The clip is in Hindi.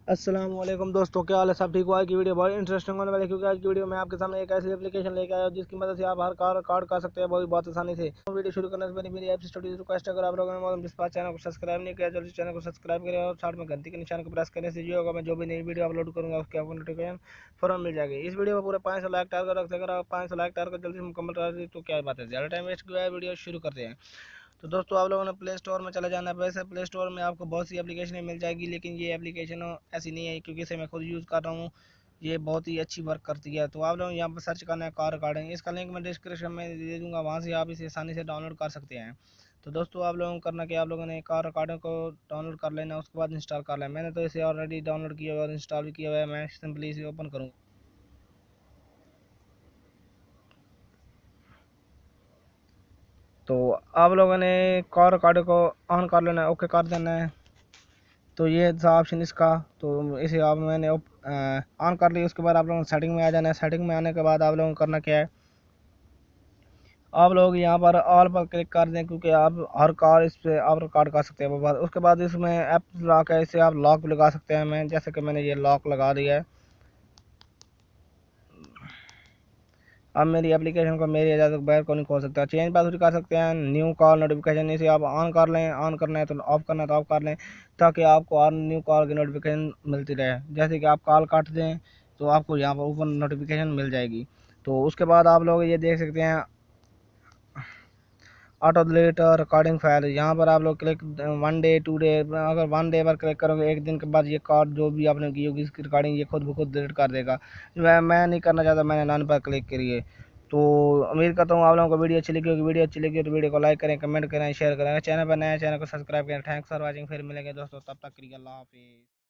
अस्सलामुअलैकुम दोस्तों, क्या हाल है? सब ठीक? हुआ की वीडियो बहुत इंटरेस्टिंग होने वाली है, क्योंकि आज की वीडियो में आपके सामने एक ऐसी एप्लीकेशन लेकर आया हूं जिसकी मदद से आप हर कार्ड कर सकते हैं बहुत आसानी से। तो वीडियो शुरू करने से पहले मेरी आपसे छोटी सी रिक्वेस्ट है, अगर आप लोगों ने मोहम्मद बिस्वा चैनल को सब्सक्राइब नहीं किया जल्दी चैनल को सब्सक्राइब करें और साथ में घंटी के निशान को प्रेस करने से ये होगा मैं जो भी नई वीडियो अपलोड करूँगा उसकी आपको नोटिफिकेशन फौरन मिल जाएगी। इस वीडियो में पूरे 500 लाइक टारगेट रखते हैं। अगर आप 500 लाइक टारगेट जल्दी से मुकम्मल करा दी तो क्या बात है, ज़्यादा टाइम वेस्ट किया है, वीडियो शुरू करते हैं। तो दोस्तों, आप लोगों ने प्ले स्टोर में चले जाना है। वैसे प्ले स्टोर में आपको बहुत सी एप्लीकेशनें मिल जाएगी, लेकिन ये एप्लीकेशन ऐसी नहीं है, क्योंकि इसे मैं खुद यूज़ कर रहा हूँ। ये बहुत ही अच्छी वर्क करती है। तो आप लोग यहाँ पर सर्च करना है कार रिकॉर्डिंग, इसका लिंक मैं डिस्क्रिप्शन में दे दूँगा, वहाँ से आप इसे आसानी से डाउनलोड कर सकते हैं। तो दोस्तों, आप लोगों को करना कि आप लोगों ने कार रिकॉर्डिंग को डाउनलोड कर लेना, उसके बाद इंस्टॉल कर लेना। मैंने तो इसे ऑलरेडी डाउनलोड किया हुआ और इंस्टॉल भी किया हुआ है। मैं सिंपली इसे ओपन करूँगा। तो आप लोगों ने कार रिकॉर्डिंग को ऑन कर लेना है, ओके कर देना है। तो ये था ऑप्शन इसका। तो इसे आप मैंने ऑन कर लिया। उसके बाद आप लोगों को सेटिंग में आ जाना है। सेटिंग में आने के बाद आप लोगों को करना क्या है, आप लोग यहाँ पर ऑल पर क्लिक कर दें, क्योंकि आप हर कार इस पर आप रिकॉर्ड कर सकते हैं। उसके बाद इसमें ऐप लॉक है, इसे आप लॉक भी लगा सकते हैं। मैं जैसे कि मैंने ये लॉक लगा दिया है। अब मेरी एप्लीकेशन को मेरी इजाज़त के बगैर को नहीं खोल सकता। चेंज पासवर्ड कर सकते हैं। न्यू कॉल नोटिफिकेशन, इसे आप ऑन कर लें। ऑन करना है तो ऑफ करना है तो ऑफ कर लें, ताकि आपको और न्यू कॉल की नोटिफिकेशन मिलती रहे। जैसे कि आप कॉल काट दें तो आपको यहाँ पर ऊपर नोटिफिकेशन मिल जाएगी। तो उसके बाद आप लोग ये देख सकते हैं ऑटो डिलीट रिकॉर्डिंग फाइल। यहाँ पर आप लोग क्लिक 1 डे 2 डे, अगर 1 डे पर क्लिक करोगे एक दिन के बाद ये कार्ड जो भी आपने की होगी इसकी रिकॉर्डिंग ये खुद ब खुद डिलीट कर देगा। मैं नहीं करना चाहता, मैंने नन पर क्लिक करिए। तो उम्मीद करता हूँ आप लोगों को वीडियो अच्छी लगी होगी। वीडियो अच्छी लगी तो वीडियो को लाइक करें, कमेंट करें, शेयर करें। चैनल पर नया चैनल को सब्सक्राइब करें। Thanks for watching. फिर मिलेंगे दोस्तों, तब तक के लिए अल्लाह हाफिज़।